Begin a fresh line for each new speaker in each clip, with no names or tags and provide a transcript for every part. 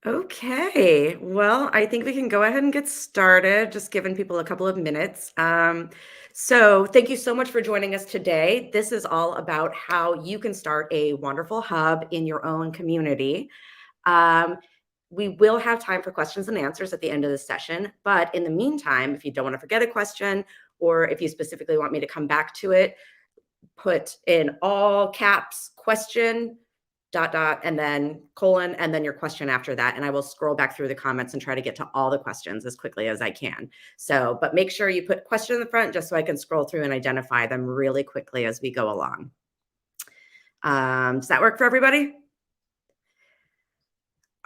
Okay, well, I think we can go ahead and get started, just giving people a couple of minutes. So, thank you so much for joining us today. This is all about how you can start a wonderful hub in your own community. Um, we will have time for questions and answers at the end of the session, but in the meantime, if you don't want to forget a question, or if you specifically want me to come back to it, put in all caps question dot dot and then colon and then your question after that, and I will scroll back through the comments and try to get to all the questions as quickly as I can. So but make sure you put question in the front just so I can scroll through and identify them really quickly as we go along. Does that work for everybody?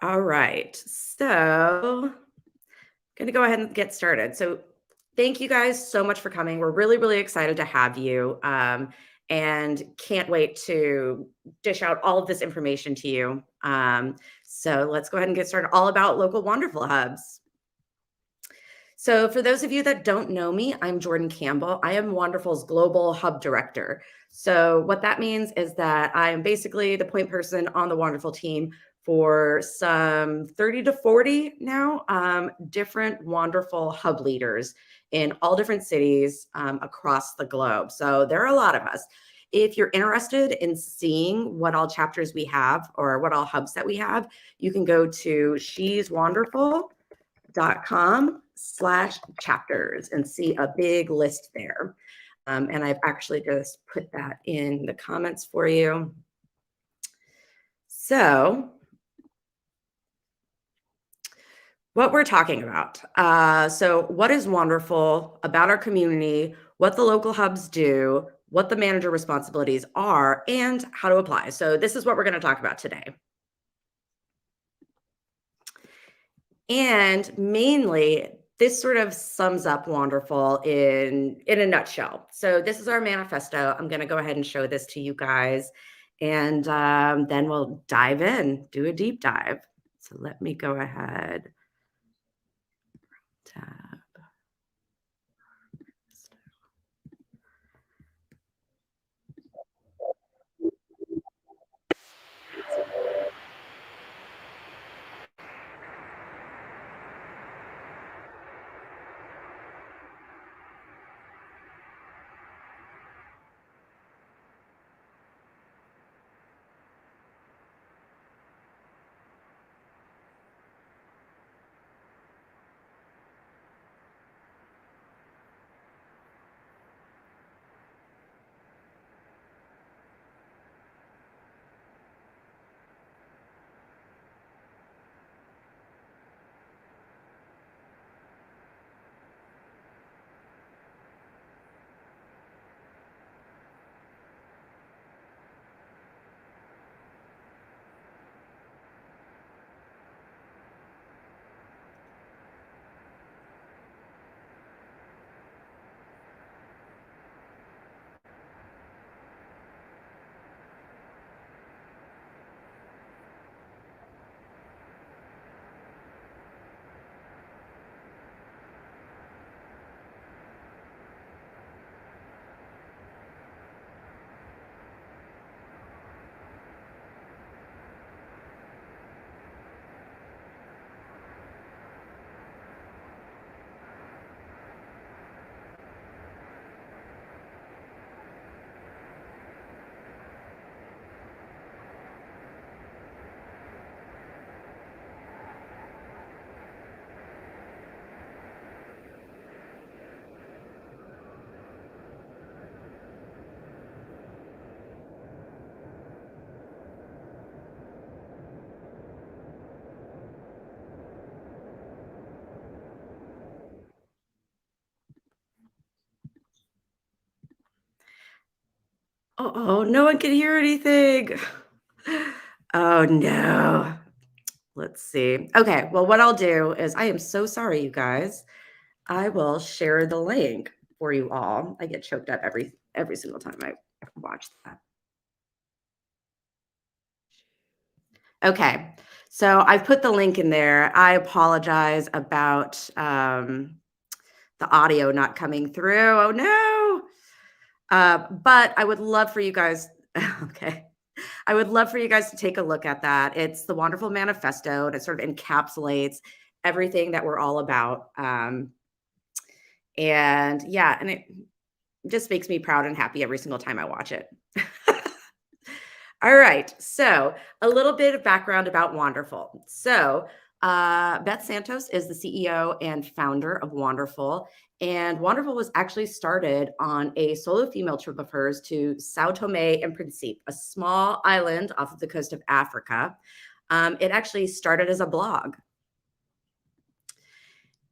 All right, so going to go ahead and get started. So, thank you guys so much for coming. We're really, really excited to have you, and can't wait to dish out all of this information to you. So, let's go ahead and get started. All about local Wanderful Hubs. So, for those of you that don't know me, I'm Jordan Campbell. I am Wanderful's Global Hub Director. So, what that means is that I am basically the point person on the Wanderful team for some 30 to 40 now different Wanderful Hub leaders in all different cities across the globe. So, there are a lot of us. If you're interested in seeing what all chapters we have or what all hubs that we have, you can go to she'swanderful.com/chapters and see a big list there. And I've actually just put that in the comments for you. So, what we're talking about. So, what is wonderful about our community, what the local hubs do, what the manager responsibilities are, and how to apply. So, this is what we're going to talk about today. And mainly, this sort of sums up Wonderful in a nutshell. So this is our manifesto. I'm going to go ahead and show this to you guys, and then we'll dive in, do a deep dive. So let me go ahead. Tab. Oh, no one can hear anything. Oh no. Let's see. Okay, well, what I'll do is I am so sorry, you guys. I will share the link for you all. I get choked up every single time I watch that. Okay, so I've put the link in there. I apologize about the audio not coming through. Oh no! But I would love for you guys. Okay, I would love for you guys to take a look at that. It's the Wanderful Manifesto, and it sort of encapsulates everything that we're all about. And yeah, and it just makes me proud and happy every single time I watch it. All right, so a little bit of background about Wanderful. So Beth Santos is the CEO and founder of Wanderful. And Wanderful was actually started on a solo female trip of hers to Sao Tome and Principe, a small island off of the coast of Africa. It actually started as a blog.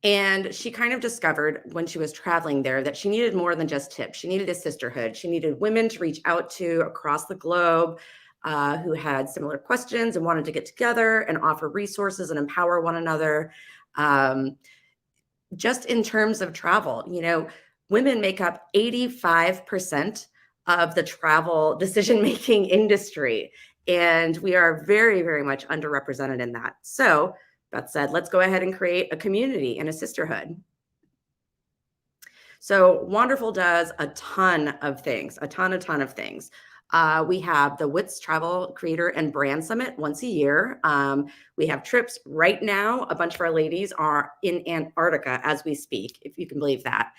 And she kind of discovered when she was traveling there that she needed more than just tips. She needed a sisterhood. She needed women to reach out to across the globe who had similar questions and wanted to get together and offer resources and empower one another. Just in terms of travel, women make up 85% of the travel decision-making industry. And we are very, very much underrepresented in that. So Beth said, let's go ahead and create a community and a sisterhood. So Wanderful does a ton of things, a ton of things. We have the WITS Travel Creator and Brand Summit once a year. We have trips right now. A bunch of our ladies are in Antarctica as we speak, if you can believe that.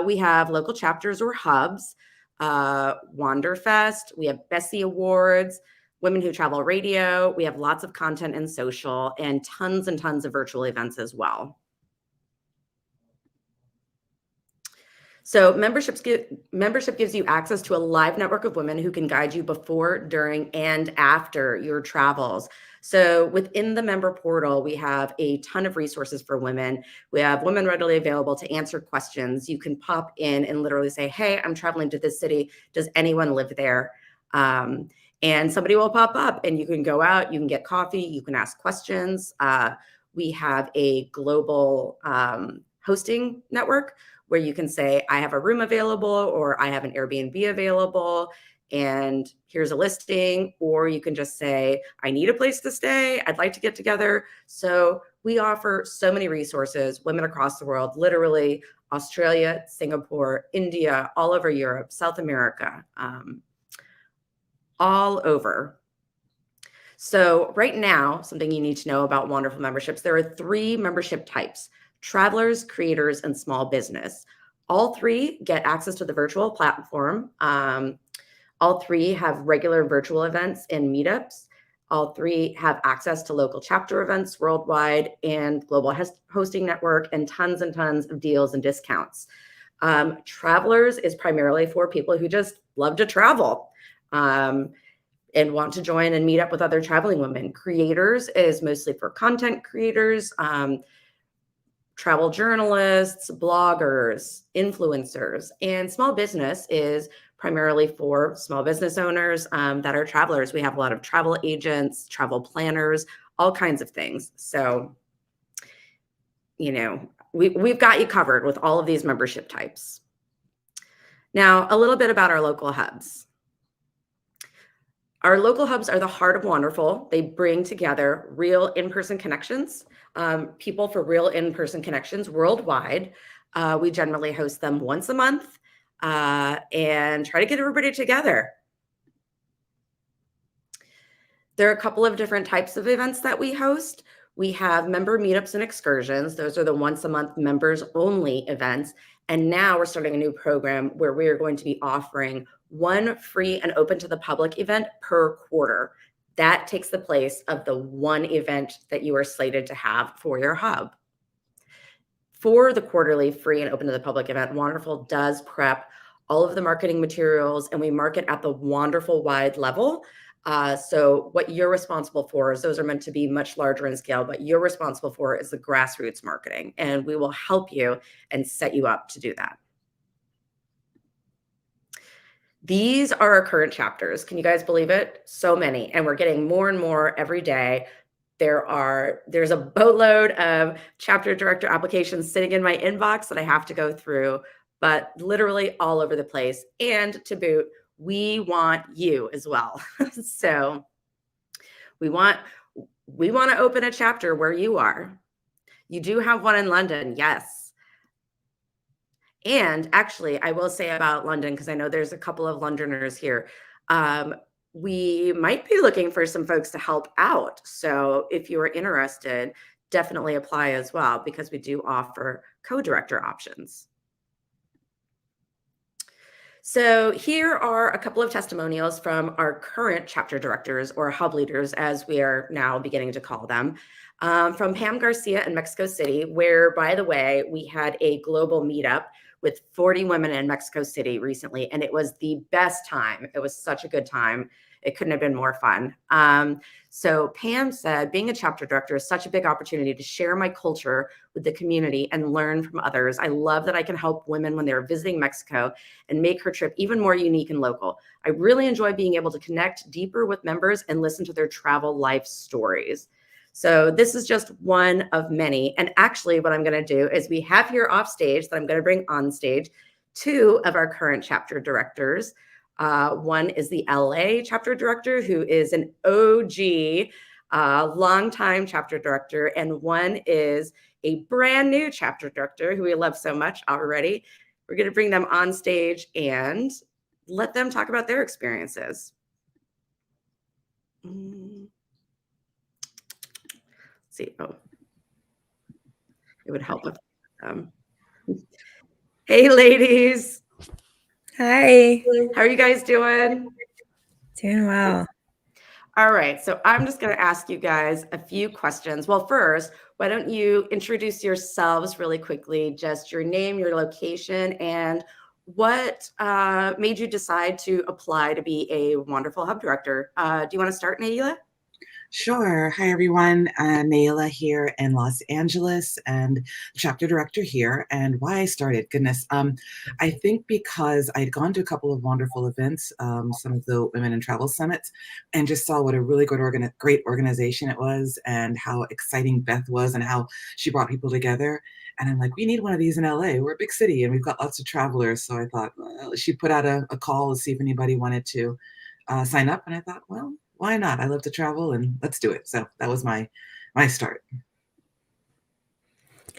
We have local chapters or hubs, Wanderfest. We have Bessie Awards, Women Who Travel Radio. We have lots of content and social and tons of virtual events as well. So membership gives you access to a live network of women who can guide you before, during, and after your travels. So within the member portal, we have a ton of resources for women. We have women readily available to answer questions. You can pop in and literally say, hey, I'm traveling to this city. Does anyone live there? And somebody will pop up and you can go out, you can get coffee, you can ask questions. We have a global hosting network where you can say, I have a room available, or I have an Airbnb available, and here's a listing. Or you can just say, I need a place to stay. I'd like to get together. So we offer so many resources, women across the world, literally Australia, Singapore, India, all over Europe, South America, all over. So right now, something you need to know about Wanderful memberships, there are 3 membership types: travelers, creators, and small business. All 3 get access to the virtual platform. All 3 have regular virtual events and meetups. All 3 have access to local chapter events worldwide and global hosting network and tons of deals and discounts. Travelers is primarily for people who just love to travel and want to join and meet up with other traveling women. Creators is mostly for content creators, travel journalists, bloggers, influencers. And small business is primarily for small business owners that are travelers. We have a lot of travel agents, travel planners, all kinds of things. So, we've got you covered with all of these membership types. Now, a little bit about our local hubs. Our local hubs are the heart of Wanderful. They bring together real in-person connections, people for real in-person connections worldwide. We generally host them once a month and try to get everybody together. There are a couple of different types of events that we host. We have member meetups and excursions. Those are the once a month members only events. And now we're starting a new program where we are going to be offering one free and open to the public event per quarter. That takes the place of the one event that you are slated to have for your hub. For the quarterly free and open to the public event, Wanderful does prep all of the marketing materials, and we market at the Wanderful wide level. So what you're responsible for is, those are meant to be much larger in scale. What you're responsible for is the grassroots marketing, and we will help you and set you up to do that. These are our current chapters. Can you guys believe it? So many, and we're getting more and more every day. There's a boatload of chapter director applications sitting in my inbox that I have to go through, but literally all over the place. And to boot, we want you as well. So we want to open a chapter where you are. You do have one in London, yes. And actually, I will say about London, because I know there's a couple of Londoners here. we might be looking for some folks to help out. So if you are interested, definitely apply as well, because we do offer co-director options. So here are a couple of testimonials from our current chapter directors, or hub leaders, as we are now beginning to call them, from Pam Garcia in Mexico City, where, by the way, we had a global meetup with 40 women in Mexico City recently, and it was the best time. It was such a good time. It couldn't have been more fun. So Pam said, being a chapter director is such a big opportunity to share my culture with the community and learn from others. I love that I can help women when they're visiting Mexico and make her trip even more unique and local. I really enjoy being able to connect deeper with members and listen to their travel life stories. So this is just one of many. And actually what I'm going to do is, we have here off stage that I'm going to bring on stage two of our current chapter directors. One is the LA chapter director, who is an OG, longtime chapter director, and one is a brand new chapter director who we love so much already. We're going to bring them on stage and let them talk about their experiences. Let's see. Oh, it would help if hey, ladies.
Hi.
How are you guys doing?
Doing well.
All right, so I'm just going to ask you guys a few questions. Well, first, why don't you introduce yourselves really quickly, just your name, your location, and what made you decide to apply to be a Wanderful Hub director? Do you want to start, Naila?
Sure. Hi, everyone. Naila here in Los Angeles, and chapter director here. And why I started, goodness, I think because I'd gone to a couple of wonderful events, some of the Women in Travel Summits, and just saw what a really great organization it was, and how exciting Beth was, and how she brought people together. And I'm like, we need one of these in LA. We're a big city, and we've got lots of travelers. So I thought, well, she put out a call to see if anybody wanted to sign up, and I thought, well, why not? I love to travel, and let's do it. So that was my start.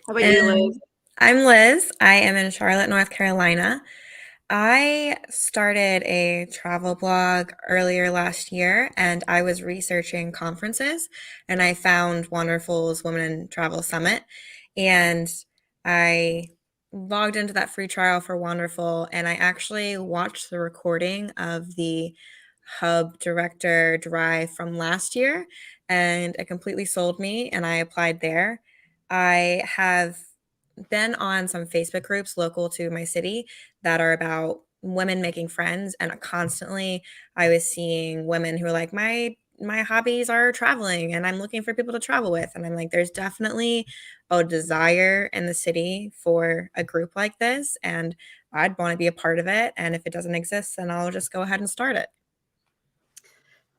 How about you, Liz?
I'm Liz. I am in Charlotte, North Carolina. I started a travel blog earlier last year, and I was researching conferences, and I found Wonderful's Women in Travel Summit, and I logged into that free trial for Wanderful, and I actually watched the recording of the hub director drive from last year, and it completely sold me, and I applied there. I have been on some Facebook groups local to my city that are about women making friends, and constantly I was seeing women who are like, my hobbies are traveling and I'm looking for people to travel with. And I'm like, there's definitely a desire in the city for a group like this, and I'd want to be a part of it. And if it doesn't exist, then I'll just go ahead and start it.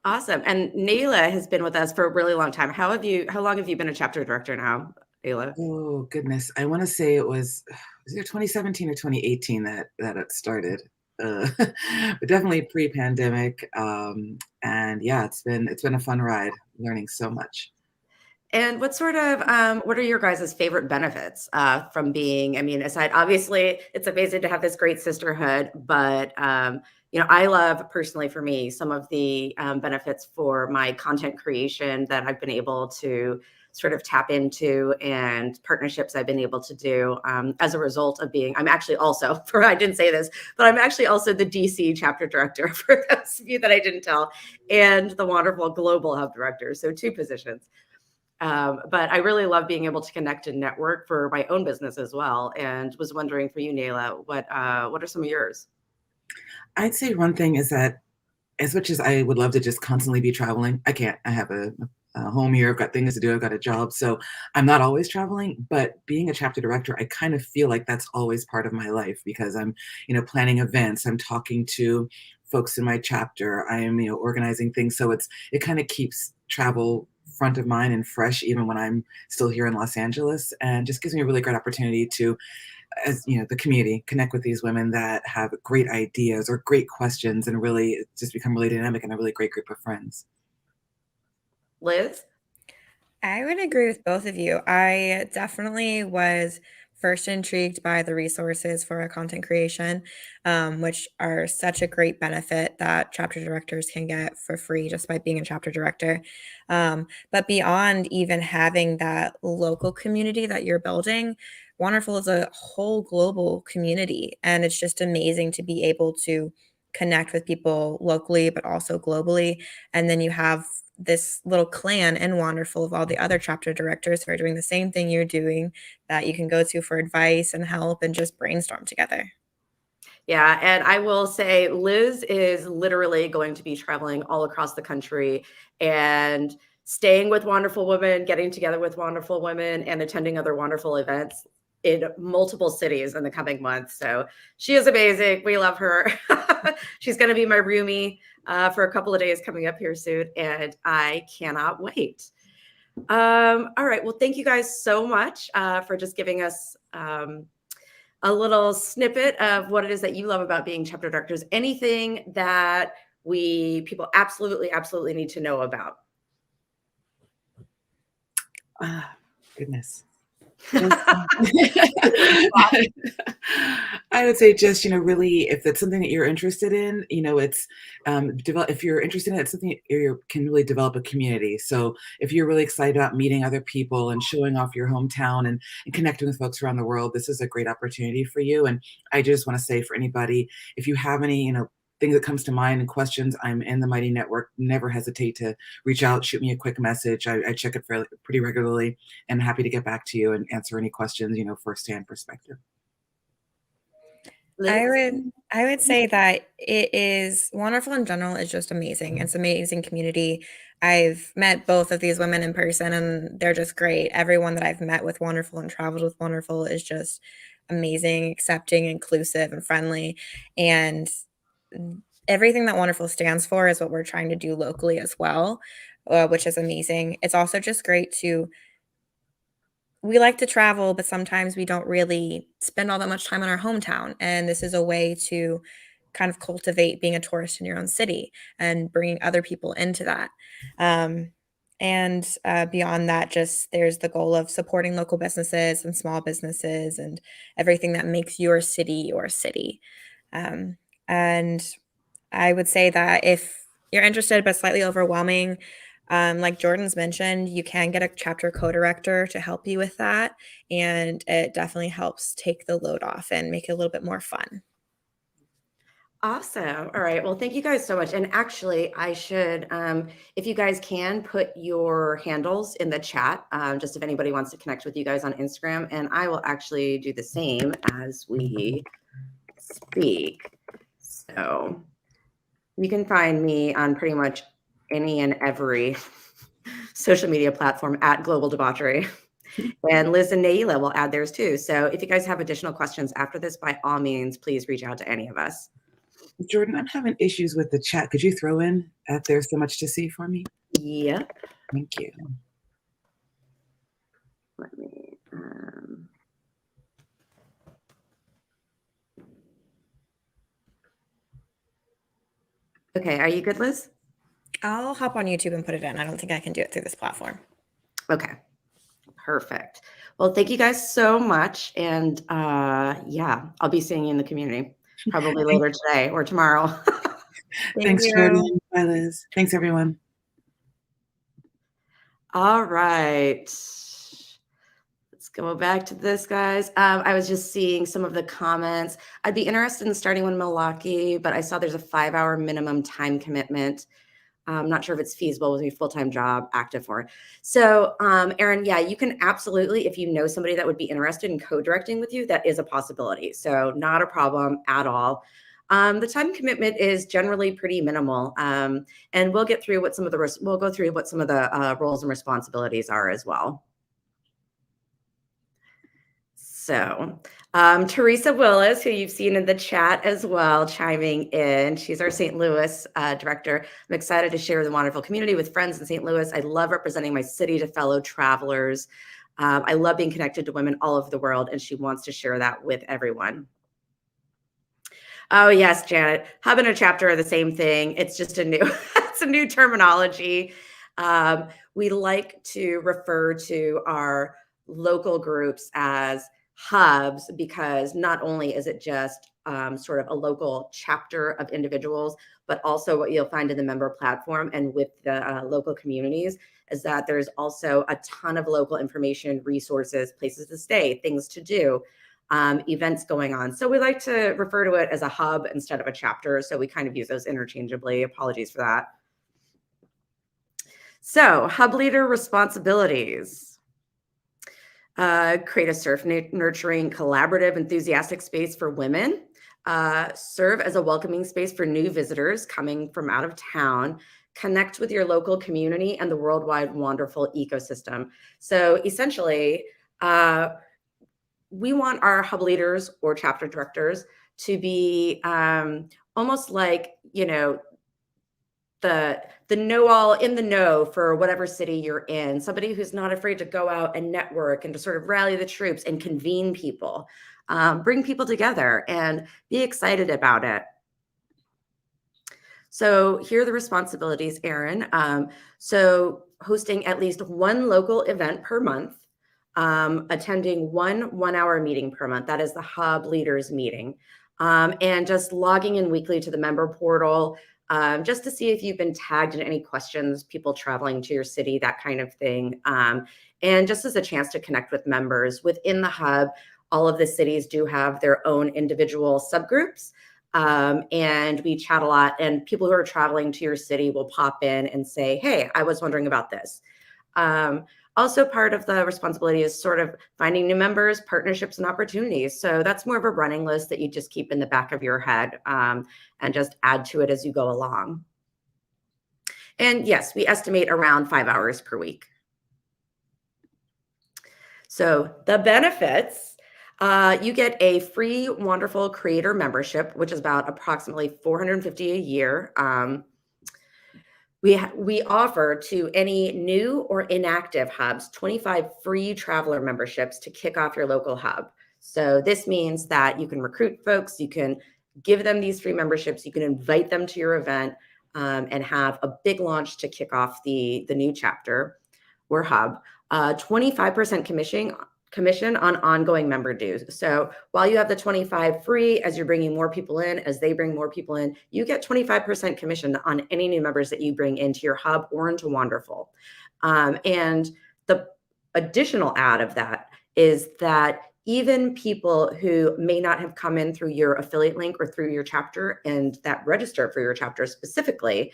Awesome. And Naila has been with us for a really long time. How long have you been a chapter director now, Naila?
Oh, goodness. I want to say it was either 2017 or 2018 that it started. But definitely pre-pandemic. And yeah, it's been a fun ride, learning so much.
And what are your guys' favorite benefits from being, I mean, aside, obviously it's amazing to have this great sisterhood, but I love personally, for me, some of the benefits for my content creation that I've been able to sort of tap into, and partnerships I've been able to do as a result of I'm actually also, I didn't say this, but I'm actually also the DC chapter director, for those of you that I didn't tell, and the Wanderful Global Hub director. So two positions. But I really love being able to connect and network for my own business as well. And was wondering for you, Naila, what are some of yours?
I'd say one thing is that, as much as I would love to just constantly be traveling, I can't. I have a home here. I've got things to do. I've got a job. So I'm not always traveling, but being a chapter director, I kind of feel like that's always part of my life, because I'm, planning events. I'm talking to folks in my chapter. I am, organizing things. So it kind of keeps travel front of mind and fresh, even when I'm still here in Los Angeles, and just gives me a really great opportunity to, as the community, connect with these women that have great ideas or great questions, and really just become really dynamic and a really great group of friends.
Liz?
I would agree with both of you. I definitely was first intrigued by the resources for content creation, which are such a great benefit that chapter directors can get for free just by being a chapter director. But beyond even having that local community that you're building, Wanderful is a whole global community, and it's just amazing to be able to connect with people locally, but also globally. And then you have this little clan in Wanderful of all the other chapter directors who are doing the same thing you're doing that you can go to for advice and help and just brainstorm together.
Yeah, and I will say Liz is literally going to be traveling all across the country and staying with wonderful women, getting together with wonderful women, and attending other wonderful events in multiple cities in the coming months. So she is amazing. We love her. She's going to be my roomie for a couple of days coming up here soon, and I cannot wait. All right. Well, thank you guys so much for just giving us a little snippet of what it is that you love about being chapter directors. Anything that people absolutely need to know about?
Goodness. I would say just, really, if it's something that you're interested in, it's if you're interested in it, it's something you can really develop a community. So if you're really excited about meeting other people and showing off your hometown and connecting with folks around the world, this is a great opportunity for you. And I just want to say for anybody, if you have any, thing that comes to mind and questions, I'm in the Mighty Network. Never hesitate to reach out, shoot me a quick message. I check it pretty regularly, and happy to get back to you and answer any questions, firsthand perspective.
I would say that it is Wanderful in general is just amazing. It's an amazing community. I've met both of these women in person and they're just great. Everyone that I've met with Wanderful and traveled with Wanderful is just amazing, accepting, inclusive, and friendly. And everything that Wanderful stands for is what we're trying to do locally as well, which is amazing. It's also just great we like to travel, but sometimes we don't really spend all that much time in our hometown. And this is a way to kind of cultivate being a tourist in your own city and bringing other people into that. And beyond that, just there's the goal of supporting local businesses and small businesses and everything that makes your city your city. And I would say that if you're interested but slightly overwhelming, like Jordan's mentioned, you can get a chapter co-director to help you with that. And it definitely helps take the load off and make it a little bit more fun.
Awesome. All right. Well, thank you guys so much. And actually, I should, if you guys can, put your handles in the chat, just if anybody wants to connect with you guys on Instagram. And I will actually do the same as we speak. So you can find me on pretty much any and every social media platform at Global Debauchery. And Liz and Naila will add theirs too. So if you guys have additional questions after this, by all means, please reach out to any of us.
Jordan, I'm having issues with the chat. Could you throw in that there's so much to see for me?
Yep.
Thank you.
Let me, okay, are you good, Liz?
I'll hop on YouTube and put it in. I don't think I can do it through this platform.
Okay, perfect. Well, thank you guys so much. And yeah, I'll be seeing you in the community probably later today or tomorrow.
Thanks, Jordan. Bye, Liz. Thanks, everyone.
All right. Let's go back to this, guys. I was just seeing some of the comments. I'd be interested in starting one in Milwaukee, but I saw there's a 5-hour minimum time commitment. I'm not sure if it's feasible with a full-time job active for it. So, Erin, yeah, you can absolutely, if you know somebody that would be interested in co-directing with you, that is a possibility. So not a problem at all. The time commitment is generally pretty minimal. And we'll get through what we'll go through what some of the roles and responsibilities are as well. So Teresa Willis, who you've seen in the chat as well, chiming in. She's our St. Louis director. I'm excited to share the wonderful community with friends in St. Louis. I love representing my city to fellow travelers. I love being connected to women all over the world, and she wants to share that with everyone. Oh, yes, Janet. Hub and a chapter are the same thing. It's just it's a new terminology. We like to refer to our local groups as hubs because not only is it just sort of a local chapter of individuals, but also what you'll find in the member platform and with the local communities is that there's also a ton of local information, resources, places to stay, things to do, events going on. So we like to refer to it as a hub instead of a chapter. So we kind of use those interchangeably. Apologies for that. So hub leader responsibilities. Create a surf nurturing, collaborative, enthusiastic space for women. Serve as a welcoming space for new visitors coming from out of town. Connect with your local community and the worldwide Wanderful ecosystem. So essentially, we want our hub leaders or chapter directors to be almost like, you know, the know-all in the know for whatever city you're in, somebody who's not afraid to go out and network and to sort of rally the troops and convene people, bring people together and be excited about it. So here are the responsibilities, Erin. So hosting at least one local event per month, attending one hour meeting per month. That is the hub leaders meeting. And just logging in weekly to the member portal, just to see if you've been tagged in any questions, people traveling to your city, that kind of thing. And just as a chance to connect with members within the hub, all of the cities do have their own individual subgroups. And we chat a lot, and people who are traveling to your city will pop in and say, hey, I was wondering about this. Also, part of the responsibility is sort of finding new members, partnerships, and opportunities. So that's more of a running list that you just keep in the back of your head and just add to it as you go along. And yes, we estimate around 5 hours per week. So the benefits, you get a free Wanderful Creator membership, which is about approximately $450 a year. We offer to any new or inactive hubs 25 free traveler memberships to kick off your local hub. So this means that you can recruit folks, you can give them these free memberships, you can invite them to your event and have a big launch to kick off the new chapter or hub. 25% commission on ongoing member dues. So while you have the 25 free, as you're bringing more people in, as they bring more people in, you get 25% commission on any new members that you bring into your hub or into Wanderful. And the additional add of that is that even people who may not have come in through your affiliate link or through your chapter and that register for your chapter specifically,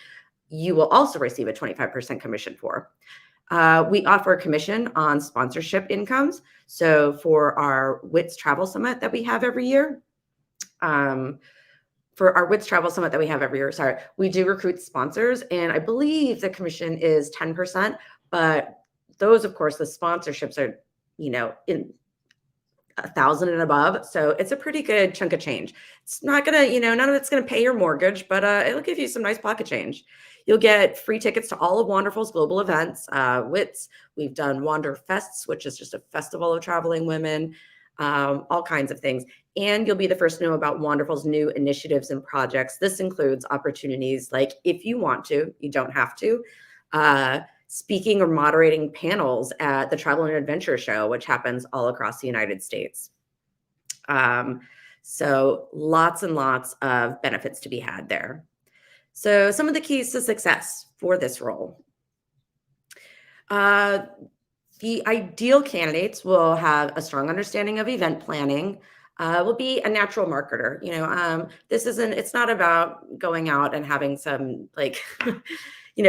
you will also receive a 25% commission for. We offer a commission on sponsorship incomes. So for our WITS Travel Summit that we have every year, we do recruit sponsors, and I believe the commission is 10%, but those, of course, the sponsorships are, you know, in 1,000 and above. So it's a pretty good chunk of change. It's not gonna, you know, none of it's gonna pay your mortgage, but it'll give you some nice pocket change. You'll get free tickets to all of Wanderful's global events. WITS, we've done Wander Fests, which is just a festival of traveling women, all kinds of things. And you'll be the first to know about Wanderful's new initiatives and projects. This includes opportunities like, if you want to, you don't have to, speaking or moderating panels at the Travel and Adventure Show, which happens all across the United States. So lots and lots of benefits to be had there. So some of the keys to success for this role. The ideal candidates will have a strong understanding of event planning, will be a natural marketer. You know, it's not about going out and having some like, you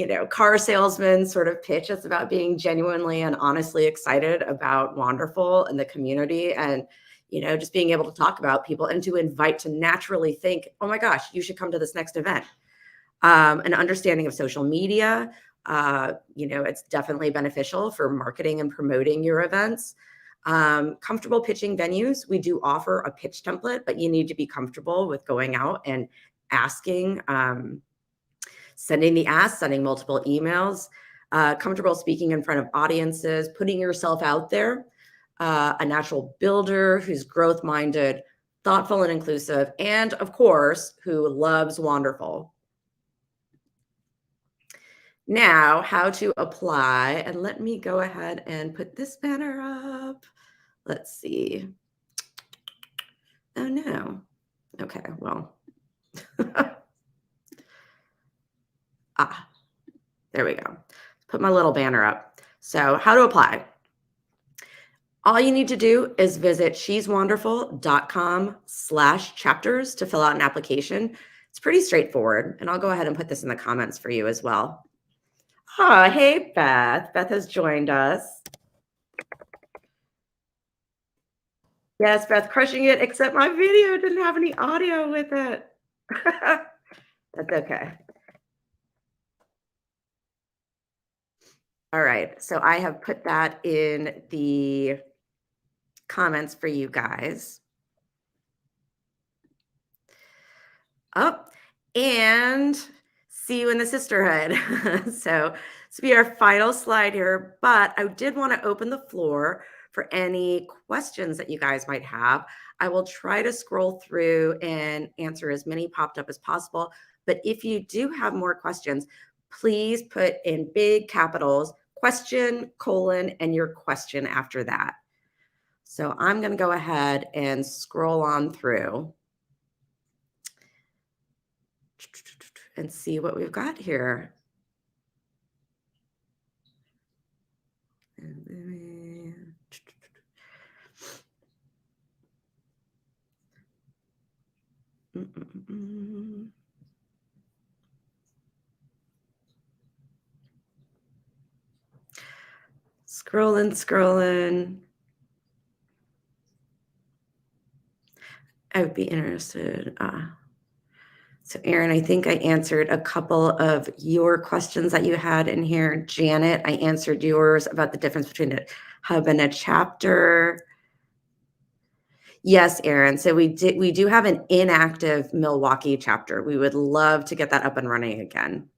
know, car salesman sort of pitch. It's about being genuinely and honestly excited about Wanderful and the community, and, you know, just being able to talk about people and to invite to naturally think, oh my gosh, you should come to this next event. An understanding of social media, you know, it's definitely beneficial for marketing and promoting your events. Comfortable pitching venues. We do offer a pitch template, but you need to be comfortable with going out and asking, sending the ask, sending multiple emails, comfortable speaking in front of audiences, putting yourself out there, a natural builder who's growth-minded, thoughtful and inclusive, and of course, who loves Wanderful. Now, how to apply, and let me go ahead and put this banner up. let's see. Oh no. Okay, well. There we go. Put my little banner up. So how to apply. All you need to do is visit sheswonderful.com/chapters to fill out an application. It's pretty straightforward. And I'll go ahead and put this in the comments for you as well. Oh, hey, Beth. Beth has joined us. Yes, Beth, crushing it, except my video didn't have any audio with it. That's okay. All right, so I have put that in the comments for you guys. Oh, and see you in the sisterhood. So this will be our final slide here, but I did want to open the floor for any questions that you guys might have. I will try to scroll through and answer as many popped up as possible. But if you do have more questions, please put in big capitals, question, colon, and your question after that. So I'm going to go ahead and scroll on through and see what we've got here. Scrolling. I would be interested. So Erin, I think I answered a couple of your questions that you had in here. Janet, I answered yours about the difference between a hub and a chapter. Yes, Erin. So we do have an inactive Milwaukee chapter. We would love to get that up and running again.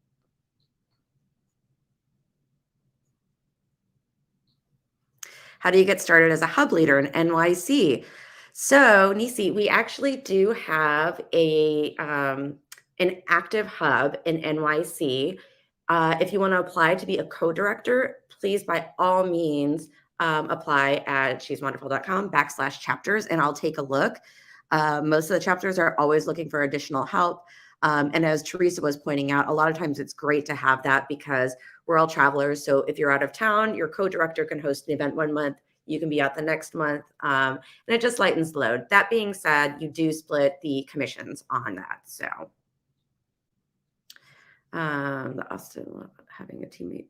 How do you get started as a hub leader in NYC? So Nisi, we actually do have an active hub in NYC. If you want to apply to be a co-director, please by all means apply at sheswonderful.com/chapters and I'll take a look. Most of the chapters are always looking for additional help. And as Teresa was pointing out, a lot of times it's great to have that because we're all travelers. So if you're out of town, your co-director can host an event one month, you can be out the next month, and it just lightens the load. That being said, you do split the commissions on that. So the Austin having a teammate.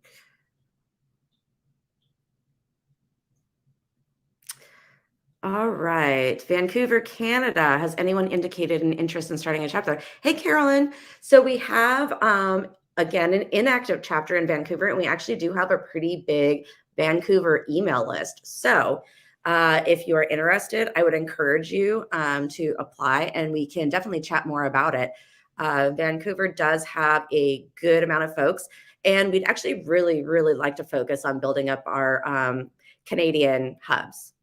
All right, Vancouver, Canada. Has anyone indicated an interest in starting a chapter? Hey, Carolyn. So we have, again, an inactive chapter in Vancouver, and we actually do have a pretty big Vancouver email list. So if you are interested, I would encourage you to apply, and we can definitely chat more about it. Vancouver does have a good amount of folks, and we'd actually really, really like to focus on building up our Canadian hubs.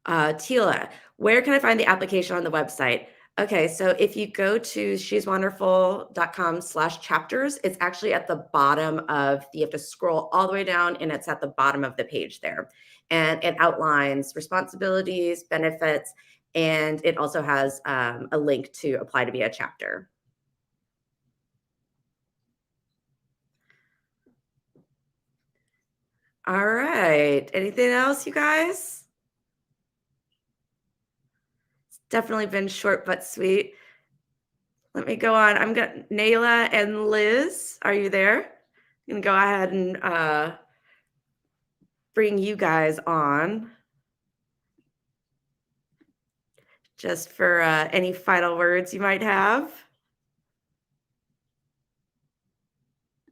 Tila, where can I find the application on the website? Okay, so if you go to sheswonderful.com/chapters, it's actually at the bottom of, you have to scroll all the way down and it's at the bottom of the page there. And it outlines responsibilities, benefits, and it also has a link to apply to be a chapter. All right, anything else, you guys? Definitely been short but sweet. Let me go on. I'm going to, Nayla and Liz, are you there? I'm going to go ahead and bring you guys on. Just for any final words you might have.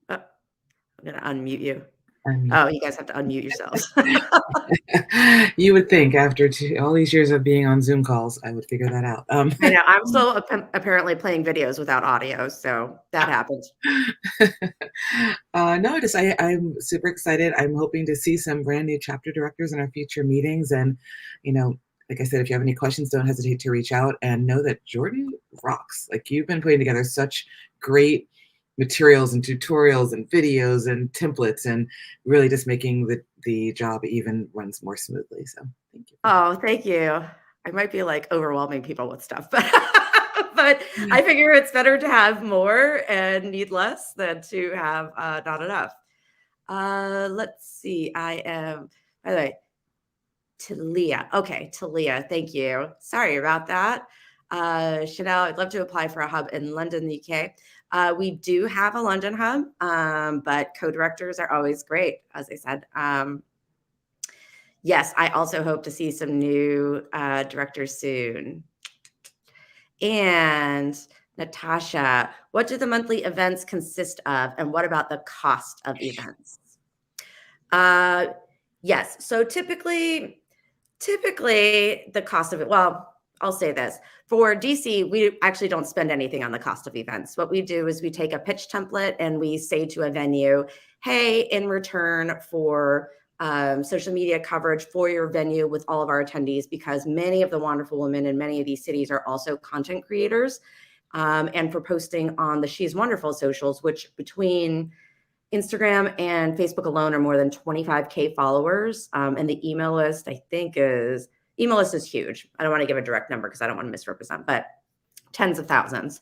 Oh, I'm going to unmute you. Oh, you guys have to unmute yourselves.
You would think after all these years of being on Zoom calls, I would figure that out.
I know. I'm still apparently playing videos without audio, so that happens.
No, I'm super excited. I'm hoping to see some brand new chapter directors in our future meetings. And, like I said, if you have any questions, don't hesitate to reach out and know that Jordan rocks. Like, you've been putting together such great materials and tutorials and videos and templates, and really just making the job even runs more smoothly. So thank you.
Oh, thank you. I might be like overwhelming people with stuff, but I figure it's better to have more and need less than to have not enough. Let's see. I am, by the way, Talia. Okay, Talia. Thank you. Sorry about that. Chanel, I'd love to apply for a hub in London, UK. We do have a London hub, but co-directors are always great, as I said. Yes, I also hope to see some new directors soon. And Natasha, what do the monthly events consist of, and what about the cost of events? Yes, so typically the cost of it, well, I'll say this. For DC, we actually don't spend anything on the cost of events. What we do is we take a pitch template and we say to a venue, hey, in return for social media coverage for your venue with all of our attendees, because many of the wonderful women in many of these cities are also content creators, and for posting on the She's Wonderful socials, which between Instagram and Facebook alone are more than 25K followers. And the email list, I think email list is huge. I don't want to give a direct number because I don't want to misrepresent, but tens of thousands.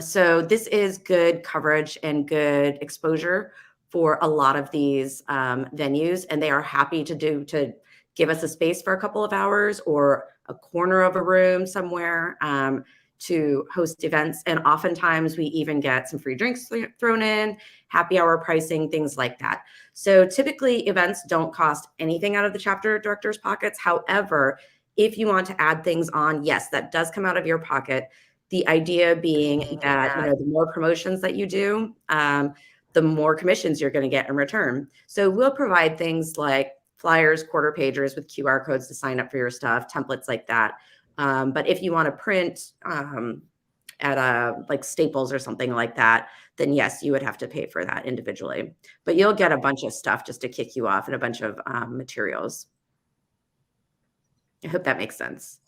So this is good coverage and good exposure for a lot of these venues, and they are happy to give us a space for a couple of hours or a corner of a room somewhere to host events. And oftentimes we even get some free drinks thrown in, happy hour pricing, things like that. So typically events don't cost anything out of the chapter director's pockets. However, if you want to add things on, yes, that does come out of your pocket. The idea being that, the more promotions that you do, the more commissions you're going to get in return. So we'll provide things like flyers, quarter pagers with QR codes to sign up for your stuff, templates like that. But if you want to print at like Staples or something like that, then yes, you would have to pay for that individually. But you'll get a bunch of stuff just to kick you off and a bunch of materials. I hope that makes sense.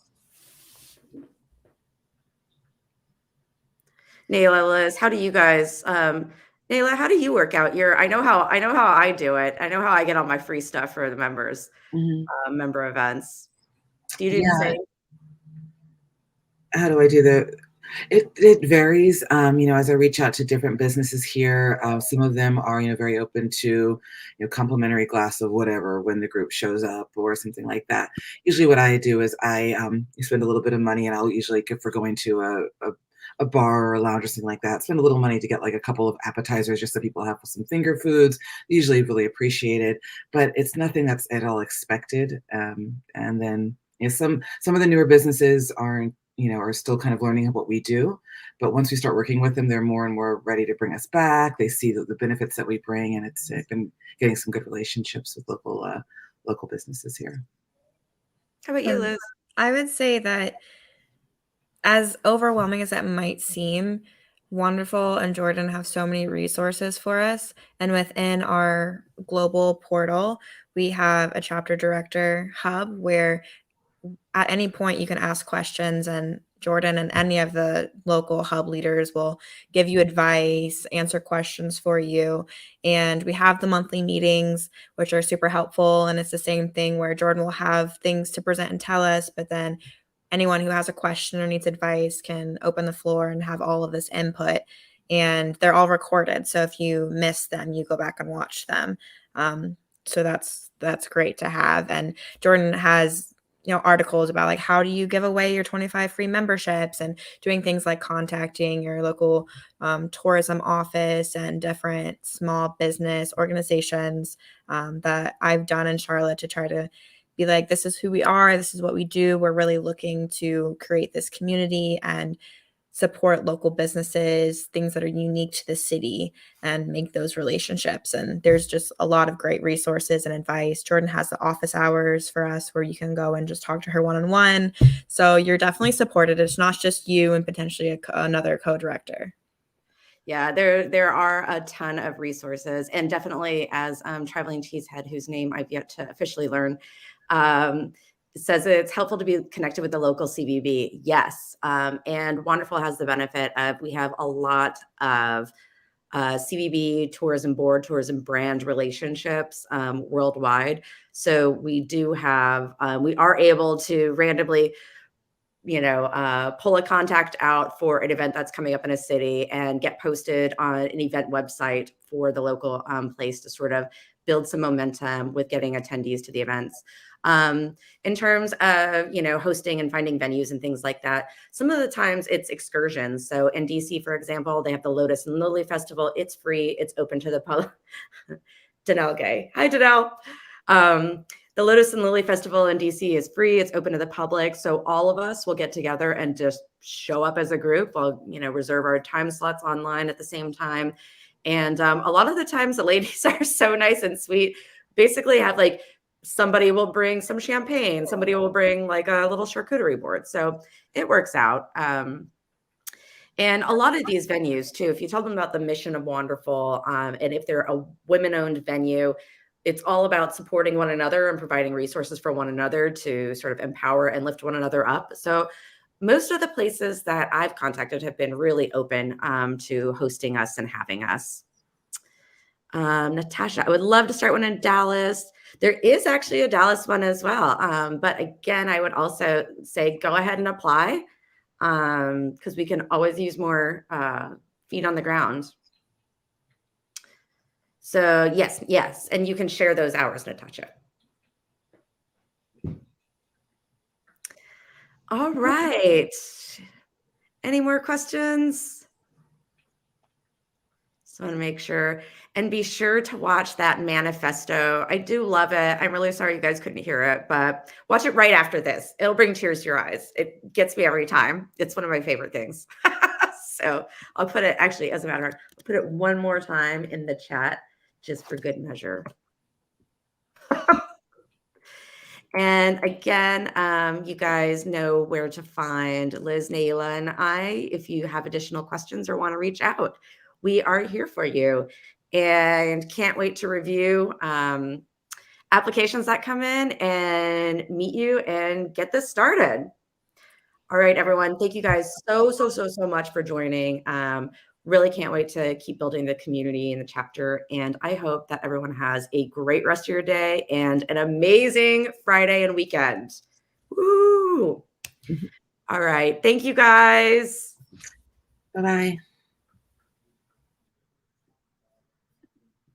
Nayla, Liz, how do you guys? Nayla, how do you work out your? I know how I do it. I know how I get all my free stuff for the members, member events. Do you do the same?
How do I do that? It varies. As I reach out to different businesses here, some of them are, very open to, complimentary glass of whatever when the group shows up or something like that. Usually what I do is I spend a little bit of money, and I'll usually, if we're going to a bar or a lounge or something like that, spend a little money to get like a couple of appetizers just so people have some finger foods. Usually really appreciated, but it's nothing that's at all expected. And then some of the newer businesses aren't, are still kind of learning what we do. But once we start working with them, they're more and more ready to bring us back. They see the benefits that we bring, and it's been getting some good relationships with local businesses here.
How about you, Liz?
I would say that as overwhelming as that might seem, Wanderful and Jordan have so many resources for us. And within our global portal, we have a chapter director hub where at any point you can ask questions, and Jordan and any of the local hub leaders will give you advice, answer questions for you. And we have the monthly meetings, which are super helpful. And it's the same thing where Jordan will have things to present and tell us, but then anyone who has a question or needs advice can open the floor and have all of this input. And they're all recorded. So if you miss them, you go back and watch them. So that's great to have. And Jordan has articles about like how do you give away your 25 free memberships, and doing things like contacting your local tourism office and different small business organizations that I've done in Charlotte to try to be like, this is who we are, this is what we do. We're really looking to create this community and support local businesses, things that are unique to the city, and make those relationships. And there's just a lot of great resources and advice. Jordan has the office hours for us where you can go and just talk to her one-on-one. So you're definitely supported. It's not just you and potentially another co-director.
Yeah, there are a ton of resources, and definitely as Traveling Cheesehead, whose name I've yet to officially learn, says it's helpful to be connected with the local CVB. Yes. And Wanderful has the benefit of, we have a lot of CVB tourism board, tourism brand relationships worldwide. So we do have, we are able to randomly, pull a contact out for an event that's coming up in a city and get posted on an event website for the local place to sort of build some momentum with getting attendees to the events. In terms of, hosting and finding venues and things like that, some of the times it's excursions. So in DC, for example, they have the Lotus and Lily Festival. It's free. It's open to the public. Danelle Gay. Hi, Danelle. The Lotus and Lily Festival in DC is free. It's open to the public. So all of us will get together and just show up as a group. We'll, reserve our time slots online at the same time. And a lot of the times the ladies are so nice and sweet. Basically have like, somebody will bring some champagne. Somebody will bring like a little charcuterie board. So it works out. And a lot of these venues too, if you tell them about the mission of Wanderful, and if they're a women-owned venue, it's all about supporting one another and providing resources for one another to sort of empower and lift one another up. So most of the places that I've contacted have been really open to hosting us and having us. Natasha, I would love to start one in Dallas. There is actually a Dallas one as well. But again, I would also say go ahead and apply because we can always use more feet on the ground. So yes. And you can share those hours, Natasha. All right. Any more questions? Just want to make sure. And be sure to watch that manifesto. I do love it. I'm really sorry you guys couldn't hear it, but watch it right after this. It'll bring tears to your eyes. It gets me every time. It's one of my favorite things. So I'll put it, actually, as a matter of fact, I'll put it one more time in the chat just for good measure. And again, you guys know where to find Liz, Naila, and I if you have additional questions or want to reach out. We are here for you and can't wait to review applications that come in and meet you and get this started. All right, everyone. Thank you guys so much for joining. Really can't wait to keep building the community in the chapter. And I hope that everyone has a great rest of your day and an amazing Friday and weekend. Woo! All right. Thank you guys.
Bye-bye.